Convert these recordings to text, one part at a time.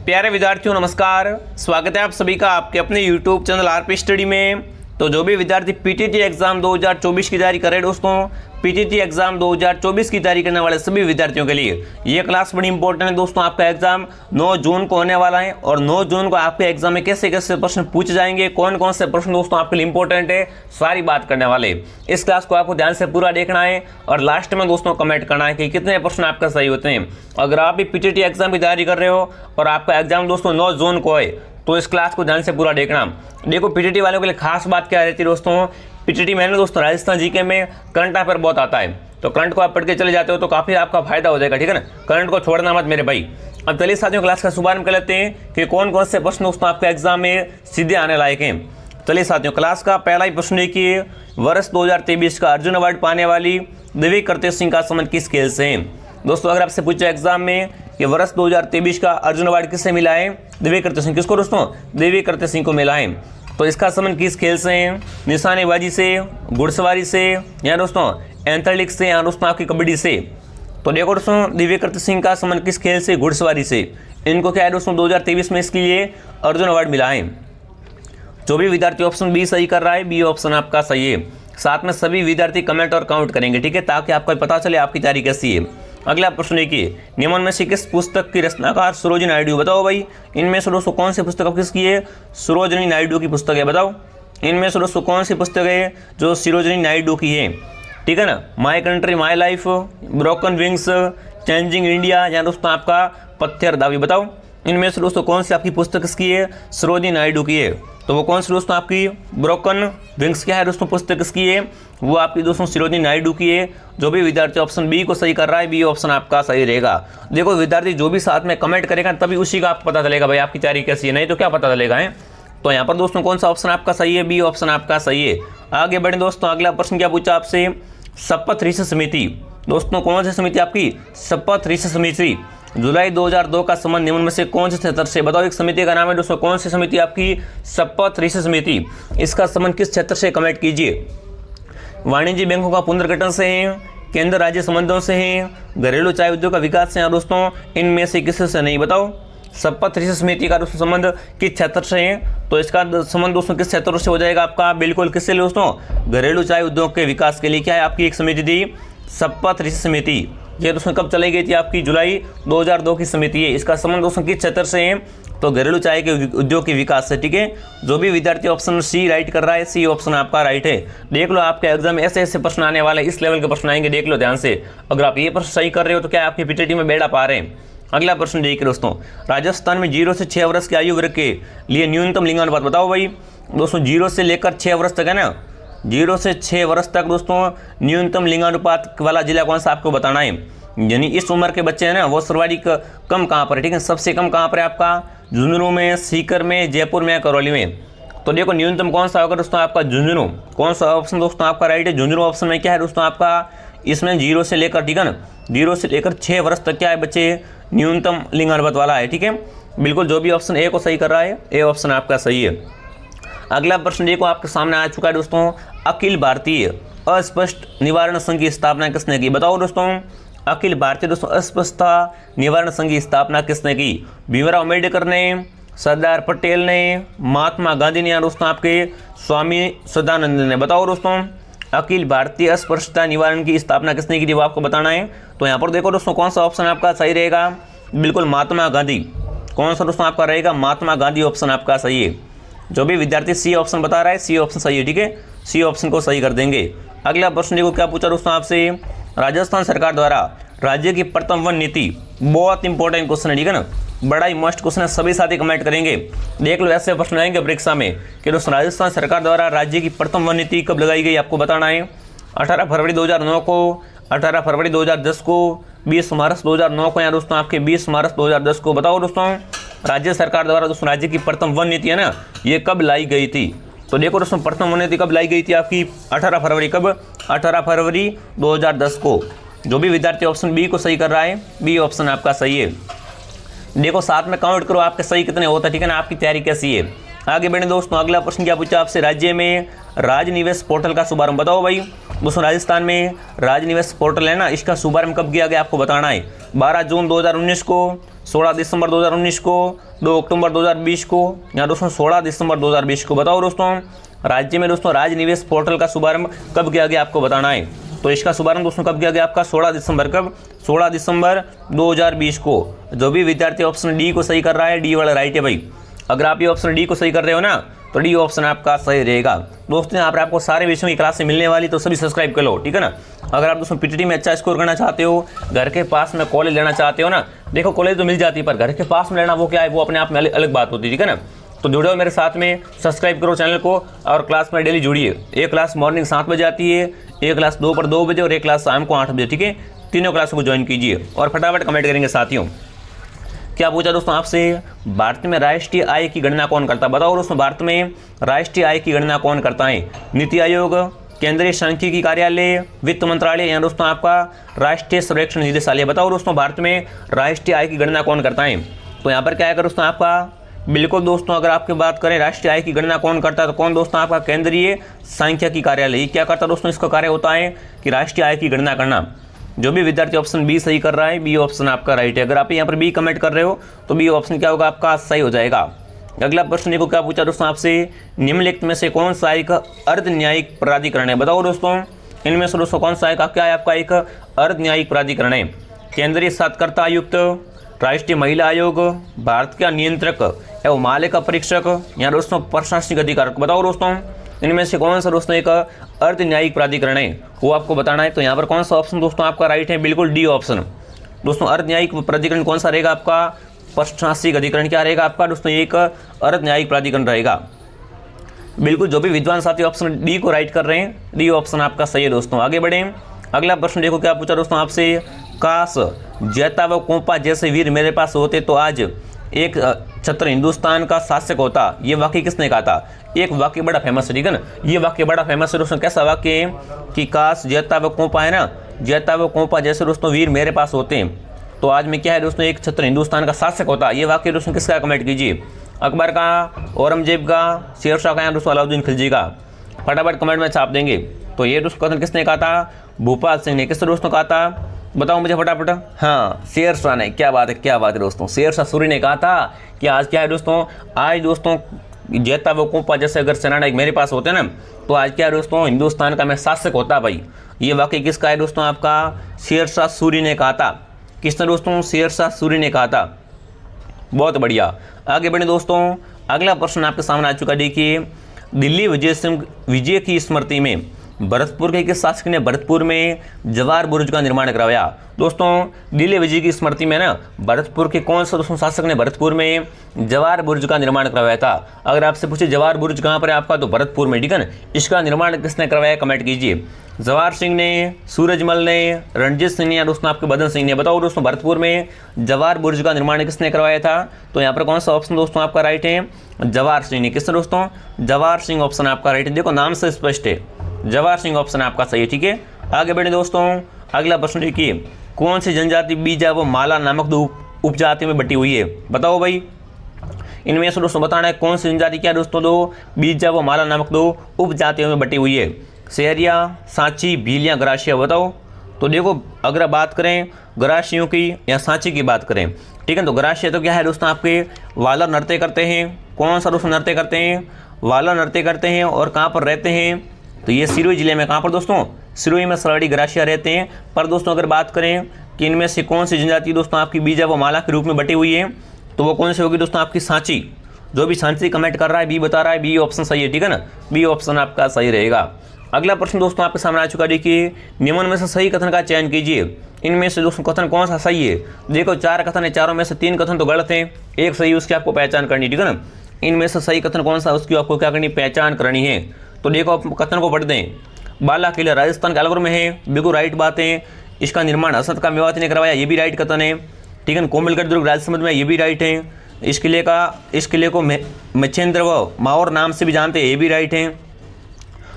प्यारे विद्यार्थियों नमस्कार, स्वागत है आप सभी का आपके अपने YouTube चैनल आरपी स्टडी में। तो जो भी विद्यार्थी पीटीटी एग्जाम 2024 की तैयारी कर रहे हैं दोस्तों, पीटीटी एग्जाम 2024 की तैयारी करने वाले सभी विद्यार्थियों के लिए ये क्लास बड़ी इंपॉर्टेंट है दोस्तों। आपका एग्जाम 9 जून को होने वाला है और 9 जून को आपके एग्जाम में कैसे कैसे प्रश्न पूछे जाएंगे, कौन कौन से प्रश्न दोस्तों आपके लिए इंपॉर्टेंट है, सारी बात करने वाले। इस क्लास को आपको ध्यान से पूरा देखना है और लास्ट में दोस्तों कमेंट करना है कि कितने प्रश्न आपका सही होते हैं। अगर आप भी पीटीटी एग्जाम की तैयारी कर रहे हो और आपका एग्जाम दोस्तों 9 जून को है तो इस क्लास को ध्यान से पूरा देखना। देखो पीटीटी वालों के लिए खास बात क्या रहती है दोस्तों, पीटीटी में दोस्तों राजस्थान जीके में करंट अफेयर बहुत आता है, तो करंट को आप पढ़ के चले जाते हो तो काफ़ी आपका फायदा हो जाएगा, ठीक है ना। करंट को छोड़ना मत मेरे भाई। अब चलिए साथियों क्लास का शुभारंभ कर लेते हैं कि कौन कौन से प्रश्न दोस्तों आपके एग्जाम में सीधे आने लायक हैं। चलिए साथियों क्लास का पहला ही प्रश्न देखिए, वर्ष 2023 का अर्जुन अवार्ड पाने वाली दिव्य करते सिंह का संबंध किस खेल से है। दोस्तों अगर आपसे पूछा एग्जाम में कि वर्ष 2023 का अर्जुन अवार्ड किससे मिला है, दिव्य करते सिंह। किसको दोस्तों? दिव्य करते सिंह को मिला है। तो इसका संबंध किस खेल से है? निशानेबाजी से, घुड़सवारी से, या दोस्तों एथलेटिक्स से, या दोस्तों आपकी कबड्डी से। तो देखो दोस्तों दिव्य करते सिंह का संबंध किस खेल से? घुड़सवारी से। इनको क्या है दोस्तों 2023 में इसके लिए अर्जुन अवार्ड मिला है। जो भी विद्यार्थी ऑप्शन बी सही कर रहा है, बी ऑप्शन आपका सही है। साथ में सभी विद्यार्थी कमेंट और काउंट करेंगे, ठीक है, ताकि आपको पता चले आपकी तैयारी कैसी है। अगला प्रश्न देखिए, निम्न में से किस पुस्तक की रचनाकार सरोजिनी नायडू। बताओ भाई इनमें से दोस्तों कौन सी पुस्तक किसकी है? सरोजिनी नायडू की पुस्तक है। बताओ इनमें से दोस्तों कौन सी पुस्तक है जो सरोजिनी नायडू की है, ठीक है ना। My country my life, broken wings, changing India, या दोस्तों आपका पत्थरदावी। बताओ इनमें से दोस्तों कौन सी आपकी पुस्तक किसकी है? सरोजिनी नायडू की है। तो वो कौन सी दोस्तों आपकी ब्रोकन विंग्स क्या है दोस्तों पुस्तक किसकी है? वो आपकी दोस्तों सरोजिनी नायडू की है। जो भी विद्यार्थी ऑप्शन बी को सही कर रहा है, बी ऑप्शन आपका सही रहेगा। देखो विद्यार्थी जो भी साथ में कमेंट करेगा तभी उसी का आपको पता चलेगा भाई आपकी तैयारी कैसी है, नहीं तो क्या पता चलेगा है। तो यहाँ पर दोस्तों कौन सा ऑप्शन आपका सही है? बी ऑप्शन आपका सही है। आगे बढ़े दोस्तों, अगला प्रश्न क्या पूछा आपसे? शपथ ऋषि समिति। दोस्तों कौन सी समिति आपकी? शपथ ऋषि समिति। जुलाई 2002 का संबंध निम्न में से कौन से क्षेत्र से? बताओ एक समिति का नाम है दोस्तों, कौन सी समिति आपकी? शपथ ऋषि समिति। इसका संबंध किस क्षेत्र से? कमेंट कीजिए। वाणिज्य बैंकों का पुनर्गठन से है, केंद्र राज्य संबंधों से है, घरेलू चाय उद्योग का विकास से है, दोस्तों इनमें से किसी से नहीं। बताओ शपथ ऋषि समिति का दोस्तों संबंध किस क्षेत्र से है? तो इसका संबंध दोस्तों किस क्षेत्र से हो जाएगा आपका? बिल्कुल किससे दोस्तों? घरेलू चाय उद्योग के विकास के लिए क्या है आपकी एक समिति थी, शपथ ऋषि समिति। ये दोस्तों कब चलाई गई थी आपकी? जुलाई 2002 की समिति है। इसका संबंध दोस्तों किस क्षेत्र से है? तो घरेलू चाय के उद्योग के विकास से, ठीक है। जो भी विद्यार्थी ऑप्शन सी राइट कर रहा है, सी ऑप्शन आपका राइट है। देख लो आपके एग्जाम में ऐसे ऐसे प्रश्न आने वाले, इस लेवल के प्रश्न आएंगे, देख लो ध्यान से। अगर आप ये प्रश्न सही कर रहे हो तो क्या आपकी पीटीटी में बेड़ा पा रहे हैं। अगला प्रश्न देखिए दोस्तों, राजस्थान में 0 से 6 वर्ष की आयु वर्ग के लिए न्यूनतम लिंगानुपात। बताओ भाई दोस्तों 0 से लेकर 6 वर्ष तक है ना, 0 से 6 वर्ष तक दोस्तों न्यूनतम लिंगानुपात वाला जिला कौन सा आपको बताना है। यानी इस उम्र के बच्चे हैं ना वो सर्वाधिक कम कहाँ पर है, ठीक है। सबसे कम कहाँ पर है आपका? झुंझुनू में, सीकर में, जयपुर में, करौली में। तो देखो न्यूनतम कौन सा होगा दोस्तों आपका? झुंझुनू। कौन सा ऑप्शन दोस्तों आपका राइट है? झुंझुनू ऑप्शन में क्या है दोस्तों आपका? इसमें 0 से लेकर, ठीक है ना, 0 से लेकर 6 वर्ष तक क्या है बच्चे? न्यूनतम लिंगानुपात वाला है, ठीक है। बिल्कुल जो भी ऑप्शन ए को सही कर रहा है, ए ऑप्शन आपका सही है। अगला प्रश्न देखो आपके सामने आ चुका है दोस्तों, अखिल भारतीय अस्पष्ट निवारण संघ की स्थापना किसने की? बताओ दोस्तों अखिल भारतीय दोस्तों अस्पष्टता निवारण संघ की स्थापना किसने की? भीमराव अम्बेडकर ने, सरदार पटेल ने, महात्मा गांधी ने, या दोस्तों आपके स्वामी सदानंद ने। बताओ दोस्तों अखिल भारतीय अस्पृश्यता निवारण की स्थापना किसने की थी, वो आपको बताना है। तो यहाँ पर देखो दोस्तों कौन सा ऑप्शन आपका सही रहेगा? बिल्कुल महात्मा गांधी। कौन सा दोस्तों आपका रहेगा? महात्मा गांधी ऑप्शन आपका सही है। जो भी विद्यार्थी सी ऑप्शन बता रहा है, सी ऑप्शन सही है, ठीक है, सी ऑप्शन को सही कर देंगे। अगला प्रश्न देखो क्या पूछा दोस्तों आपसे, राजस्थान सरकार द्वारा राज्य की प्रथम वन नीति। बहुत इंपॉर्टेंट क्वेश्चन है, ठीक है ना, बड़ा ही मस्ट क्वेश्चन है, सभी साथी कमेंट करेंगे। देख लो ऐसे प्रश्न आएंगे परीक्षा में कि दोस्तों राजस्थान सरकार द्वारा राज्य की प्रथम वन नीति कब लगाई गई, आपको बताना है। 18 फरवरी 2009 को, 18 फरवरी 2010 को, 20 मार्च 2009 को, या दोस्तों आपके 20 मार्च 2010 को। बताओ दोस्तों राज्य सरकार द्वारा दोस्तों राज्य की प्रथम वन नीति है ना, ये कब लाई गई थी? तो देखो दोस्तों प्रथम वन नीति कब लाई गई थी आपकी? 18 फरवरी। कब? 18 फरवरी 2010 को। जो भी विद्यार्थी ऑप्शन बी को सही कर रहा है, बी ऑप्शन आपका सही है। देखो साथ में काउंट करो आपके सही कितने होता है, ठीक है ना, आपकी तैयारी कैसी है। आगे बढ़े दोस्तों, अगला प्रश्न क्या पूछा आपसे, राज्य में राज निवेश पोर्टल का शुभारंभ। बताओ भाई दोस्तों राजस्थान में राज निवेश पोर्टल है ना, इसका शुभारंभ कब किया गया आपको बताना है। 12 जून 2019 को, 16 दिसंबर 2019 को, 2 अक्टूबर 2020 को, या दोस्तों 16 दिसंबर 2020 को। बताओ दोस्तों राज्य में दोस्तों राज्य निवेश पोर्टल का शुभारंभ कब किया गया आपको बताना है। तो इसका शुभारंभ दोस्तों कब किया गया आपका 16 दिसंबर। कब? 16 दिसंबर 2020 को। जो भी विद्यार्थी ऑप्शन डी को सही कर रहा है, डी वाला राइट है भाई। अगर आप ये ऑप्शन डी को सही कर रहे हो ना तो डी ऑप्शन आपका सही रहेगा। दोस्तों यहाँ पर आपको सारे विषयों की क्लासें मिलने वाली, तो सभी सब्सक्राइब कर लो, ठीक है ना। अगर आप दोस्तों पीटीटी में अच्छा स्कोर करना चाहते हो, घर के पास में कॉलेज लेना चाहते हो ना, देखो कॉलेज तो मिल जाती है पर घर के पास में लेना वो क्या है, वो अपने आप में अलग बात होती है, ठीक है ना। तो जुड़े हो मेरे साथ में, सब्सक्राइब करो चैनल को और क्लास में डेली जुड़िए। एक क्लास मॉर्निंग 7 बजे आती है, एक क्लास दोपहर 2 बजे और एक क्लास शाम को 8 बजे, ठीक है। तीनों क्लासों को ज्वाइन कीजिए और फटाफट कमेंट करेंगे साथियों। क्या पूछा दोस्तों आपसे, भारत में राष्ट्रीय आय की गणना कौन करता है। बताओ दोस्तों भारत में राष्ट्रीय आय की गणना कौन करता है। नीति आयोग, केंद्रीय सांख्यिकी कार्यालय, वित्त मंत्रालय, या दोस्तों आपका राष्ट्रीय सर्वेक्षण निदेशालय। बताओ दोस्तों भारत में राष्ट्रीय आय की गणना कौन करता है। तो यहाँ पर क्या है दोस्तों आपका, बिल्कुल दोस्तों अगर आपकी बात करें राष्ट्रीय आय की गणना कौन करता है तो कौन दोस्तों आपका केंद्रीय सांख्यिकी कार्यालय। क्या करता है दोस्तों, इसका कार्य होता है कि राष्ट्रीय आय की गणना करना। जो भी विद्यार्थी ऑप्शन बी सही कर रहा है, बी ऑप्शन आपका राइट है। अगर आप यहाँ पर बी कमेंट कर रहे हो तो बी ऑप्शन क्या होगा आपका सही हो जाएगा। अगला प्रश्न देखो क्या पूछा दोस्तों आपसे, निम्नलिखित में से कौन सा एक अर्ध न्यायिक प्राधिकरण है। बताओ दोस्तों इनमें से दोस्तों कौन सा एक क्या है आपका एक अर्ध न्यायिक प्राधिकरण है। केंद्रीय साक्षरता आयुक्त, राष्ट्रीय महिला आयोग, भारत का नियंत्रक एवं मालिक परीक्षक, या दोस्तों प्रशासनिक अधिकार। बताओ दोस्तों इनमें से कौन सा दोस्तों एक अर्ध न्यायिक प्राधिकरण है, वो आपको बताना है। तो यहाँ पर कौन सा ऑप्शन दोस्तों आपका राइट है, बिल्कुल डी ऑप्शन। दोस्तों अर्ध न्यायिक प्राधिकरण कौन सा रहेगा आपका, प्रशासनिक अधिकरण क्या रहेगा आपका दोस्तों, एक अर्ध न्यायिक प्राधिकरण रहेगा। बिल्कुल जो भी विद्वान साथी ऑप्शन डी को राइट कर रहे हैं, डी ऑप्शन आपका सही है दोस्तों। आगे बढ़े, अगला प्रश्न देखो क्या पूछा दोस्तों आपसे, काश जैता व कोपा जैसे वीर मेरे पास होते तो आज एक छत्र हिंदुस्तान का शासक होता। ये वाक्य किसने कहा था। एक वाक्य बड़ा फेमस है, ठीक है ना। ये वाक्य बड़ा फेमस है दोस्तों। कैसा वाक्य है कि काश जैता व कोपा है ना, जैता व कोपा जैसे दोस्तों वीर मेरे पास होते हैं तो आज में क्या है दोस्तों, एक छत्र हिंदुस्तान का शासक होता। ये वाक्य दोस्तों किसका, कमेंट कीजिए। अकबर का, औरंगजेब का, शेरशाह का, या दोस्तों अलाउद्दीन खिलजी का। फटाफट कमेंट में छाप देंगे। तो ये दोस्तों कथन किसने कहा था, भूपाल सिंह ने। किसने दोस्तों कहा था, बताओ मुझे फटाफट। हाँ शेरशाह ने। क्या बात है, क्या बात है दोस्तों, शेरशाह सूरी ने कहा था कि आज क्या है दोस्तों, आज दोस्तों जैता व कोपा जैसे अगर सेनानायक मेरे पास होते ना तो आज क्या है दोस्तों, हिंदुस्तान का मैं शासक होता भाई। ये वाकई किसका है दोस्तों, आपका शेरशाह सूरी ने कहा था। किसने दोस्तों, शेरशाह सूरी ने कहा था। बहुत बढ़िया, आगे बढ़े दोस्तों। अगला प्रश्न आपके सामने आ चुका, देखिए दिल्ली विजय की स्मृति में भरतपुर के किस शासक ने भरतपुर में जवाहर बुर्ज का निर्माण करवाया। दोस्तों दिल्ली विजय की स्मृति में ना भरतपुर के कौन सा दोस्तों शासक ने भरतपुर में जवाहर बुर्ज का निर्माण करवाया था। अगर आपसे पूछे जवाहर बुर्ज कहाँ पर है आपका, तो भरतपुर में, ठीक है ना। इसका निर्माण किसने करवाया, कमेंट कीजिए। जवाहर सिंह ने, सूरजमल ने, रणजीत सिंह ने, या दोस्तों आपके बदन सिंह ने। बताओ दोस्तों भरतपुर में जवाहर बुर्ज का निर्माण किसने करवाया था। तो यहाँ पर कौन सा ऑप्शन दोस्तों आपका राइट है, जवाहर सिंह ने। किसने दोस्तों, जवाहर सिंह ऑप्शन आपका राइट है। देखो नाम से स्पष्ट है, जवाहर सिंह ऑप्शन आपका सही है, ठीक है। आगे बढ़े दोस्तों, अगला प्रश्न देखिए, कौन सी जनजाति बीजा व माला नामक दो उपजाति में बटी हुई है। बताओ भाई इनमें से दोस्तों बताना है कौन सी जनजाति क्या दोस्तों, दो बीजा व माला नामक दो उपजातियों में बटी हुई है। सहरिया, सांची, भील या ग्रासिया। बताओ। तो देखो अगर बात करें ग्रासियों की या सांची की बात करें, ठीक है, तो ग्रासिया तो क्या है दोस्तों, आपके वाला नृत्य करते हैं। कौन सा दोस्तों नृत्य करते हैं, वाला नृत्य करते हैं। और कहाँ पर रहते हैं, तो ये सिरोही जिले में। कहाँ पर दोस्तों, सिरोही में सराड़ी ग्रासिया रहते हैं। पर दोस्तों अगर बात करें कि इनमें से कौन सी जनजाति दोस्तों आपकी बीजा व माला के रूप में बटी हुई है, तो वो कौन सी होगी दोस्तों, आपकी सांची। जो भी सांची कमेंट कर रहा है बी बता रहा है, बी ऑप्शन सही है, ठीक है ना। बी ऑप्शन आपका सही रहेगा। अगला प्रश्न दोस्तों आपके सामने आ चुका, देखिए निम्न में से सही कथन का चयन कीजिए। इनमें से दोस्तों कथन कौन सा सही है। देखो 4 कथन है, चारों में से 3 कथन तो गलत हैं, एक सही, उसकी आपको पहचान करनी, ठीक है ना। इनमें से सही कथन कौन सा, उसकी आपको क्या करनी, पहचान करनी है। तो देखो कथन को पढ़ दें। बाला किला राजस्थान के अलवर में है, बिल्कुल राइट बात है। इसका निर्माण हसत का मेवाती ने करवाया, ये भी राइट कथन है, ठीक है। कोमलगढ़ दुर्ग राजसमंद में, ये भी राइट है। इस किले को मच्छेंद्र व माहौर नाम से भी जानते हैं, ये भी राइट है।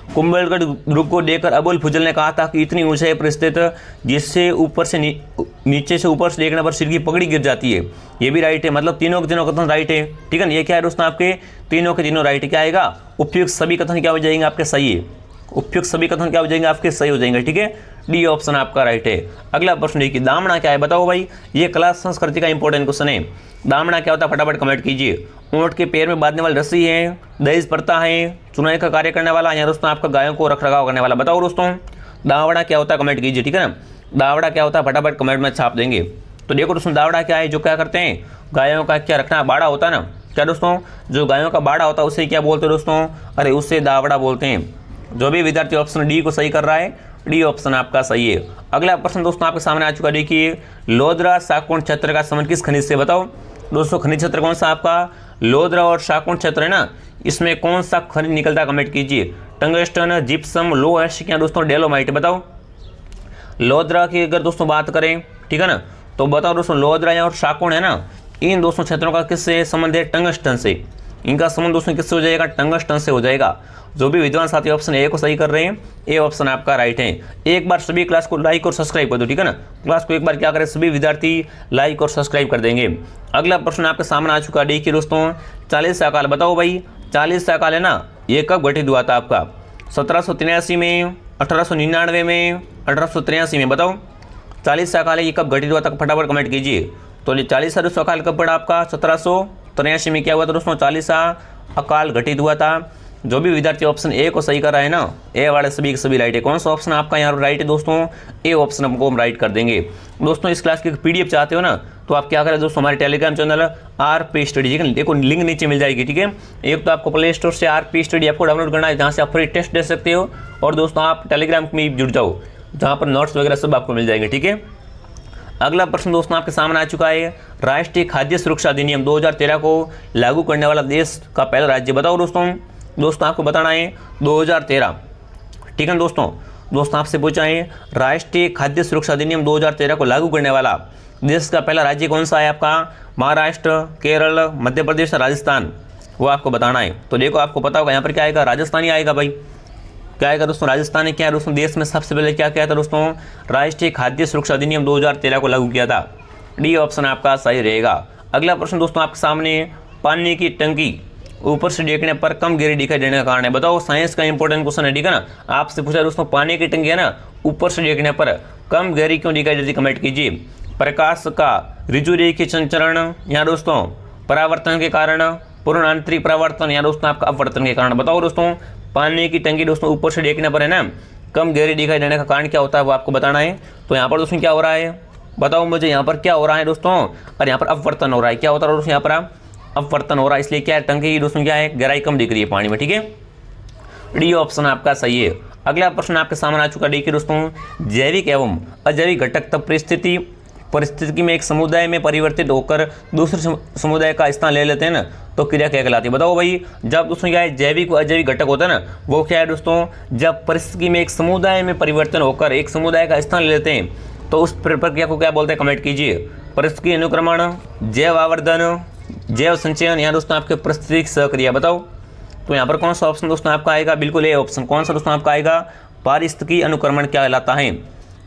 कुंभलगढ़ दुर्ग को देखकर अबुल फजल ने कहा था कि इतनी ऊंचाई पर स्थित जिससे ऊपर से नीचे से ऊपर से देखने पर सिर की पगड़ी गिर जाती है, ये भी राइट है। मतलब तीनों के तीनों कथन राइट है, ठीक है ना। ये क्या है दोस्तों, आपके तीनों के तीनों राइट। क्या आएगा, उपयुक्त सभी कथन क्या हो जाएंगे आपके सही है। उपयुक्त सभी कथन क्या हो जाएंगे आपके सही हो जाएंगे। ठीक है, डी ऑप्शन आपका राइट है। अगला प्रश्न देखिए, दामना क्या है बताओ भाई। ये कला संस्कृति का इंपॉर्टेंट क्वेश्चन है। दामना क्या होता है फटाफट कमेंट कीजिए। ऊंट के पैर में बांधने वाली रस्सी है, दहेज प्रथा है, चुनाई का कार्य करने वाला, या दोस्तों आपका गायों को रखरखाव करने वाला। बताओ दोस्तों दावड़ा क्या होता है कमेंट कीजिए। ठीक है ना, दावड़ा क्या होता है फटाफट कमेंट में छाप देंगे। तो देखो दोस्तों दावड़ा क्या है, जो क्या करते हैं गायों का क्या रखना, बाड़ा होता है ना, क्या दोस्तों जो गायों का बाड़ा होता है उसे क्या बोलते हैं दोस्तों, अरे उससे दावड़ा बोलते हैं। जो भी विद्यार्थी ऑप्शन डी को सही कर रहा है, डी ऑप्शन आपका सही है। अगला प्रश्न दोस्तों आपके सामने आ चुका, देखिए लोधरा शाकोण क्षेत्र का संबंध किस खनिज से। बताओ दोस्तों खनिज क्षेत्र कौन सा आपका, लोधरा और शाकोण क्षेत्र है ना, इसमें कौन सा खनिज निकलता है कमेंट कीजिए। टंगस्टन, जिप्सम, लोह या दोस्तों डेलोमाइट। बताओ लोधरा की अगर दोस्तों बात करें, ठीक है ना, तो बताओ दोस्तों लोधरा और शाकोण है ना, इन दोस्तों क्षेत्रों का किससे संबंध है, टंगस्टन से। इनका संबंध दोस्तों किससे हो जाएगा, टंगस्टन से हो जाएगा। जो भी विद्वान साथी ऑप्शन ए को सही कर रहे हैं, ए ऑप्शन आपका राइट है। एक बार सभी क्लास को लाइक और सब्सक्राइब कर दो। ठीक है ना, क्लास को एक बार क्या करें सभी विद्यार्थी लाइक और सब्सक्राइब कर देंगे। अगला प्रश्न आपके सामने आ चुका, देखिए दोस्तों 40 साल। बताओ भाई 40 साल है ना, ये कब गठित हुआ था आपका, 1783 में, 1899 में, 1883 में। बताओ 40 साल ये कब गठित हुआ था फटाफट कमेंट कीजिए। तो 40 अकाल कब पड़ा आपका, 1783 में क्या हुआ था दोस्तों, 40 अकाल घटित हुआ था। जो भी विद्यार्थी ऑप्शन ए को सही कर रहा है ना, ए वाले सभी के सभी राइट है। कौन सा ऑप्शन आपका यहाँ राइट है दोस्तों, ए ऑप्शन हमको हम राइट कर देंगे। दोस्तों इस क्लास की पीडीएफ चाहते हो ना, तो आप क्या करें दोस्तों, हमारे टेलीग्राम चैनल RP स्टडी, ठीक है, देखो लिंक नीचे मिल जाएगी। ठीक है, एक तो आपको प्ले स्टोर से RP स्टडी आपको डाउनलोड करना है, जहाँ से आप फ्री टेस्ट दे सकते हो, और दोस्तों आप टेलीग्राम में जुड़ जाओ, जहाँ पर नोट्स वगैरह सब आपको मिल जाएंगे। ठीक है, अगला प्रश्न दोस्तों आपके सामने आ चुका है, राष्ट्रीय खाद्य सुरक्षा अधिनियम 2013 को लागू करने वाला देश का पहला राज्य। बताओ दोस्तों आपको बताना है 2013। ठीक है दोस्तों आपसे पूछा है राष्ट्रीय खाद्य सुरक्षा अधिनियम 2013 को लागू करने वाला देश का पहला राज्य कौन सा है आपका, महाराष्ट्र, केरल, मध्य प्रदेश, राजस्थान, वो आपको बताना है। तो देखो आपको पता होगा यहाँ पर क्या आएगा, राजस्थान ही आएगा भाई। क्या आएगा दोस्तों, राजस्थान ने क्या है दोस्तों देश में सबसे पहले क्या किया था दोस्तों, राष्ट्रीय खाद्य सुरक्षा अधिनियम 2013 को लागू किया था। डी ऑप्शन आपका सही रहेगा। अगला प्रश्न दोस्तों आपके सामने, पानी की टंकी ऊपर से देखने पर कम गहरी दिखाई देने का कारण है। बताओ साइंस का इंपॉर्टेंट क्वेश्चन है। ठीक है ना, आपसे पूछा दोस्तों पानी की टंकी है ना, ऊपर से देखने पर कम गहरी क्यों दिखाई देती, कमेंट कीजिए। प्रकाश का ऋजुरेखीय संचरण, या दोस्तों परावर्तन के कारण, पूर्ण आंतरिक परावर्तन, या दोस्तों आपका अपवर्तन के कारण। बताओ दोस्तों पानी की टंकी दोस्तों ऊपर से देखने पर है ना कम गहरी दिखाई देने का कारण क्या होता है, वो आपको बताना है। तो यहाँ पर दोस्तों क्या हो रहा है, बताओ मुझे यहाँ पर क्या हो रहा है दोस्तों, और यहाँ पर अपवर्तन हो रहा है। क्या होता है दोस्तों, यहाँ पर अपवर्तन हो रहा है, इसलिए क्या है टंकी की दोस्तों क्या है गहराई कम दिख रही है पानी में। ठीक है, डी ऑप्शन आपका सही है। अगला प्रश्न आपके सामने आ चुका, देखिए दोस्तों जैविक एवं अजैविक घटक तब परिस्थिति में एक समुदाय में परिवर्तित होकर दूसरे समुदाय का स्थान ले लेते हैं ना, तो क्रिया क्या कहलाती है। बताओ भाई जब दोस्तों क्या है जैविक व अजैविक घटक होता है ना, वो क्या है दोस्तों, जब परिस्थिति में एक समुदाय में परिवर्तन होकर एक समुदाय का स्थान ले लेते हैं, तो उस प्रक्रिया को क्या बोलते हैं, कमेंट कीजिए। परिस्थिति अनुक्रमण, जैव आवर्धन, जैव संचयन, या दोस्तों आपके परिस्थितिक सक्रिया। बताओ तो यहाँ पर कौन सा ऑप्शन दोस्तों आपका आएगा, बिल्कुल ए ऑप्शन। कौन सा दोस्तों आपका आएगा, पारिस्थितिकी अनुक्रमण क्या कहलाता है।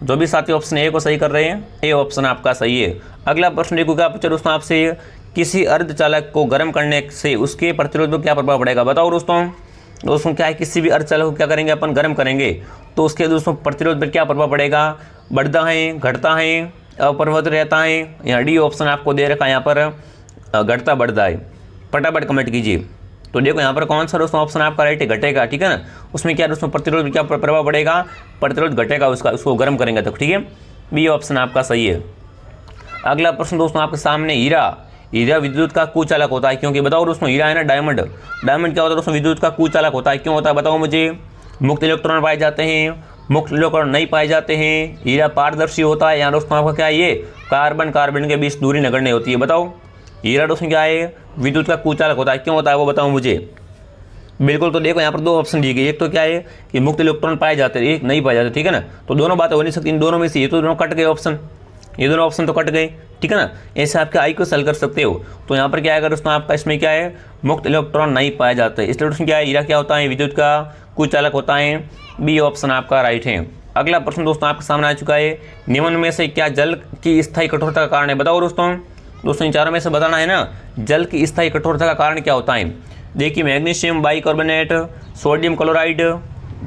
जो भी साथी ऑप्शन ए को सही कर रहे हैं, ए ऑप्शन आपका सही है। अगला प्रश्न देखो क्या पूछा दोस्तों आपसे, किसी अर्धचालक को गर्म करने से उसके प्रतिरोध पर क्या प्रभाव पड़ेगा। बताओ दोस्तों क्या है, किसी भी अर्धचालक को क्या करेंगे अपन गर्म करेंगे, तो उसके दोस्तों प्रतिरोध पर क्या प्रभाव पड़ेगा, बढ़ता है, घटता है, अपरिवर्तित रहता है, या डी ऑप्शन आपको दे रखा है यहाँ पर घटता बढ़ता है। फटाफट कमेंट कीजिए। तो देखो यहाँ पर कौन सा दोस्तों ऑप्शन आपका राइट है, घटेगा। ठीक है ना, उसमें क्या दोस्तों प्रतिरोध क्या प्रभाव पड़ेगा, प्रतिरोध घटेगा उसको गर्म करेंगे तो। ठीक है, बी ऑप्शन आपका सही है। अगला प्रश्न दोस्तों आपके सामने, हीरा विद्युत का कुचालक होता है क्योंकि। बताओ दोस्तों हीरा है ना डायमंड क्या होता है दोस्तों, विद्युत का कुचालक होता है, क्यों होता है बताओ मुझे। मुक्त इलेक्ट्रॉन पाए जाते हैं, मुक्त इलेक्ट्रॉन नहीं पाए जाते हैं, हीरा पारदर्शी होता है, या दोस्तों आपका क्या है ये कार्बन के बीच दूरी नगण्य होती है। बताओ हीरा दोस्तों क्या है, विद्युत का कुचालक होता है, क्यों होता है वो बताओ मुझे। बिल्कुल, तो देखो यहाँ पर दो ऑप्शन दी गई, एक तो क्या है कि मुक्त इलेक्ट्रॉन पाए जाते हैं, एक नहीं पाए जाते। ठीक है ना, तो दोनों बातें हो नहीं सकती, इन दोनों में से ये तो दोनों कट गए ऑप्शन, ये दोनों ऑप्शन तो कट गए। ठीक है ना, ऐसे आपके आई को सेल कर सकते हो। तो यहाँ पर क्या है दोस्तों आपका, इसमें क्या है मुक्त इलेक्ट्रॉन नहीं पाए जाते, इसलिए दोस्तों क्या है हीरा क्या होता है, विद्युत का कुचालक होता है। बी ऑप्शन आपका राइट है। अगला प्रश्न दोस्तों आपके सामने आ चुका है, निम्न में से क्या जल की स्थायी कठोरता का कारण है। बताओ दोस्तों इन चारों में से बताना है ना, जल की स्थायी कठोरता का कारण क्या होता है। देखिए magnesium bicarbonate, sodium chloride,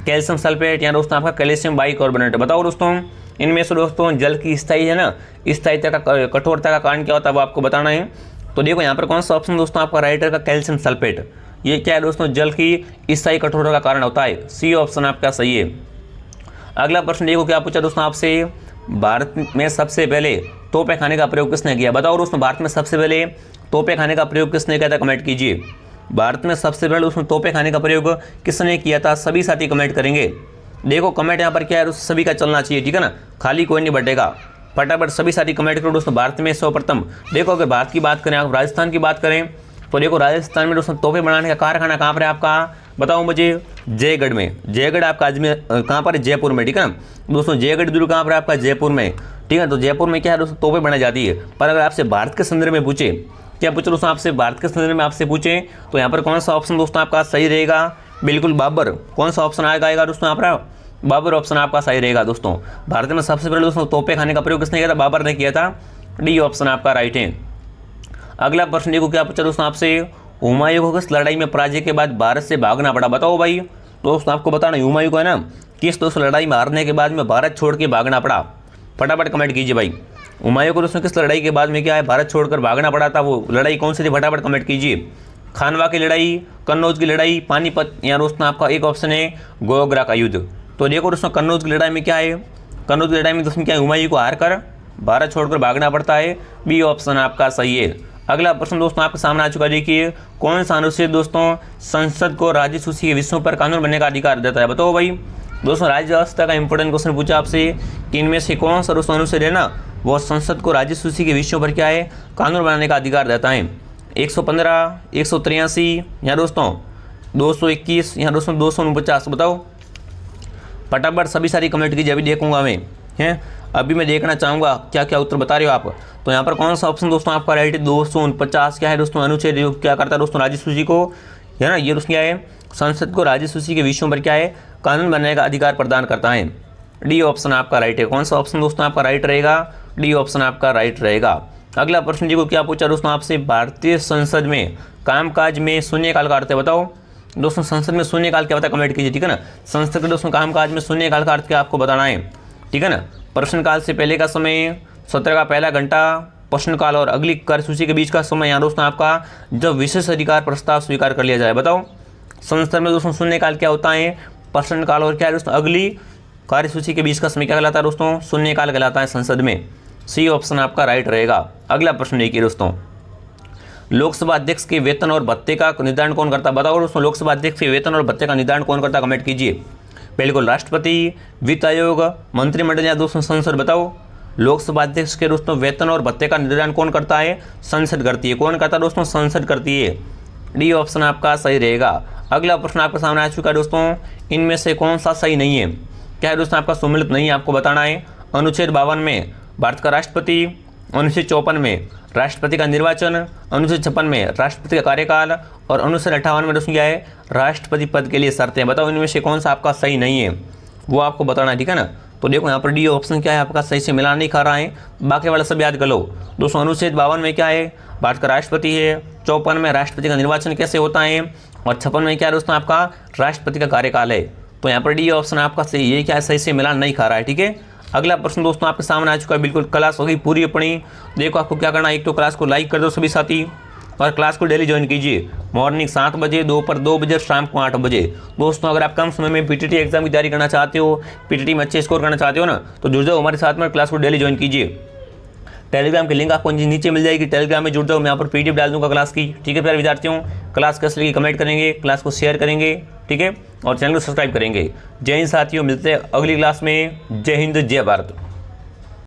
calcium sulphate या दोस्तों आपका कैल्शियम बाइकार्बोनेट। बताओ दोस्तों इनमें से दोस्तों जल की स्थायी है ना, स्थायिता का कठोरता का कारण क्या होता है वो आपको बताना है। तो देखो यहाँ पर कौन सा ऑप्शन दोस्तों आपका राइट का कैल्शियम सल्फेट, ये क्या है दोस्तों, जल की स्थायी कठोरता का कारण होता है। सी ऑप्शन आपका सही है। अगला प्रश्न देखो क्या पूछा दोस्तों आपसे, भारत में सबसे पहले तोपे खाने का प्रयोग किसने किया। बताओ दोस्तों भारत में सबसे पहले तोपे खाने का प्रयोग किसने किया था, कमेंट कीजिए। भारत में सबसे पहले दोस्तों तोपे खाने का प्रयोग किसने किया था, सभी साथी कमेंट करेंगे। देखो कमेंट यहाँ पर क्या है दोस्तों, सभी का चलना चाहिए, ठीक है ना, खाली कोई नहीं बटेगा। फटाफट सभी साथी कमेंट करो दोस्तों। भारत में सर्वप्रथम, देखो अगर भारत की बात करें, आप राजस्थान की बात करें तो देखो राजस्थान में दोस्तों तोपे बनाने का कारखाना कहाँ पर है आपका, बताओ मुझे। जयगढ़ में। जयगढ़ आपका अजमेर कहाँ पर है, जयपुर में, ठीक है ना दोस्तों। जयगढ़ दुर्ग कहाँ पर है आपका, जयपुर में, ठीक है। तो जयपुर में क्या है दोस्तों, तोपे बनाई जाती है। पर अगर आपसे भारत के संदर्भ में पूछे, क्या पूछे दोस्तों आपसे, भारत के संदर्भ में आपसे पूछे तो यहाँ पर कौन सा ऑप्शन दोस्तों आपका सही रहेगा, बिल्कुल बाबर। कौन सा ऑप्शन आएगा दोस्तों यहाँ पर, बाबर ऑप्शन आपका सही रहेगा दोस्तों। भारत में सबसे पहले दोस्तों तोपे खाने का प्रयोग किसने किया था, बाबर ने किया था। डी ऑप्शन आपका राइट है। अगला प्रश्न देखो क्या पूछा दोस्तों आपसे, हुमायूं को किस लड़ाई में पराजय के बाद भारत से भागना पड़ा। बताओ भाई दोस्तों आपको बताना, हुमायूं को है ना किस दोस्तों लड़ाई में हारने के बाद में भारत छोड़ के भागना पड़ा। फटाफट कमेंट कीजिए भाई, हुमायूं को दोस्तों किस लड़ाई के बाद में क्या है भारत छोड़कर भागना पड़ा था, वो लड़ाई कौन सी थी, फटाफट कमेंट कीजिए। खानवा की लड़ाई, कन्नौज की लड़ाई, पानीपत, या दोस्तों आपका एक ऑप्शन है गोगरा का युद्ध। तो देखो दोस्तों कन्नौज की लड़ाई में क्या है, कन्नौज की लड़ाई में दोस्तों क्या है, हुमायूं को हार कर भारत छोड़कर भागना पड़ता है। बी ऑप्शन आपका सही है। अगला प्रश्न दोस्तों आपके सामने आ चुका है, देखिए कौन सा अनुच्छेद दोस्तों संसद को राज्य सूची के विषयों पर कानून बनने का अधिकार देता है। बताओ भाई दोस्तों, राज्य व्यवस्था का इंपॉर्टेंट क्वेश्चन पूछा आपसे कि इनमें से कौन सा दोस्तों अनुच्छेद है ना, वो संसद को राज्य सूची के विषयों पर क्या है, कानून बनाने का अधिकार देता है। 115, 183 या दोस्तों 221 या दोस्तों 249। बताओ फटाफट सभी सारी कमेंट कीजिए, अभी देखूंगा मैं, हैं अभी मैं देखना चाहूँगा क्या क्या उत्तर बता रहे हो आप। तो यहाँ पर कौन सा ऑप्शन दोस्तों आपका राइट है, 249 क्या है दोस्तों, अनुच्छेद क्या करता है दोस्तों, राज्य सूची को, है ना, ये दोस्तों क्या है, संसद को राज्य सूची के विषयों पर क्या है, कानून बनाने का अधिकार प्रदान करता है। डी ऑप्शन आपका राइट है। कौन सा ऑप्शन दोस्तों आपका राइट रहेगा, डी ऑप्शन आपका राइट रहेगा। अगला प्रश्न जी को क्या पूछा दोस्तों आपसे, भारतीय संसद में कामकाज में शून्यकाल का अर्थ है। बताओ दोस्तों संसद में शून्यकाल क्या होता है, कमेंट कीजिए, ठीक है ना। संसद के दोस्तों कामकाज में शून्यकाल का अर्थ क्या आपको बताना है, ठीक है ना। प्रश्नकाल से पहले का समय, सत्र का पहला घंटा, प्रश्नकाल और अगली कार्यसूची के बीच का समय, यहाँ दोस्तों आपका जब विशेष अधिकार प्रस्ताव स्वीकार कर लिया जाए। बताओ संसद में दोस्तों शून्यकाल क्या होता है, प्रश्नकाल और क्या है दोस्तों अगली कार्यसूची के बीच का समय क्या कहलाता है दोस्तों, शून्यकाल कहलाता है संसद में। सी ऑप्शन आपका राइट रहेगा। अगला प्रश्न देखिए दोस्तों, लोकसभा अध्यक्ष के वेतन और भत्ते का निर्धारण कौन करता है। बताओ दोस्तों लोकसभा अध्यक्ष के वेतन और भत्ते का निर्धारण कौन करता है, कमेंट कीजिए। बिल्कुल राष्ट्रपति, वित्त आयोग, मंत्रिमंडल या दोस्तों संसद। बताओ लोकसभा अध्यक्ष के दोस्तों वेतन और भत्ते का निर्धारण कौन करता है, संसद करती है। कौन करता है दोस्तों, संसद करती है। डी ऑप्शन आपका सही रहेगा। अगला प्रश्न आपके सामने आ चुका है दोस्तों, इनमें से कौन सा सही नहीं है, क्या है दोस्तों आपका सम्मिलित नहीं है, आपको बताना है। अनुच्छेद 52 में भारत का राष्ट्रपति, अनुच्छेद 54 में राष्ट्रपति का निर्वाचन, अनुच्छेद 56 में राष्ट्रपति का कार्यकाल और अनुच्छेद 58 में दोस्तों क्या है, राष्ट्रपति पद के लिए शर्तें। बताओ इनमें से कौन सा आपका सही नहीं है, वो आपको बताना है, ठीक है ना। तो देखो यहाँ पर डी ऑप्शन क्या है आपका सही से मिलान नहीं खा रहा है, बाकी वाला सब याद कर लो दोस्तों। अनुच्छेद 52 में क्या है, भारत का राष्ट्रपति है, 54 में राष्ट्रपति का निर्वाचन कैसे होता है और 56 में क्या है दोस्तों आपका राष्ट्रपति का कार्यकाल है। तो यहाँ पर डी ऑप्शन आपका सही, ये क्या है सही से मिलान नहीं खा रहा है, ठीक है। अगला प्रश्न दोस्तों आपके सामने आ चुका है, बिल्कुल क्लास हो गई पूरी अपनी। देखो आपको क्या करना है, एक तो क्लास को लाइक कर दो सभी साथी और क्लास को डेली ज्वाइन कीजिए। मॉर्निंग 7 बजे, दोपहर 2 बजे, शाम को 8 बजे। दोस्तों अगर आप कम समय में पीटीटी एग्जाम की तैयारी करना चाहते हो, पीटीटी में अच्छे स्कोर करना चाहते हो ना, तो जुड़ जाओ हमारे साथ में, क्लास को डेली ज्वाइन कीजिए। टेलीग्राम की लिंक आपको नीचे मिल जाएगी, टेलीग्राम में जुड़ जाओ, मैं यहाँ पर पीडीएफ डाल दूंगा क्लास की, ठीक है प्यारे विद्यार्थियों। क्लास कैसे लगी कमेंट करेंगे, क्लास को शेयर करेंगे, ठीक है, और चैनल को सब्सक्राइब करेंगे। जय हिंद साथियों, मिलते हैं अगली क्लास में। जय हिंद, जय भारत।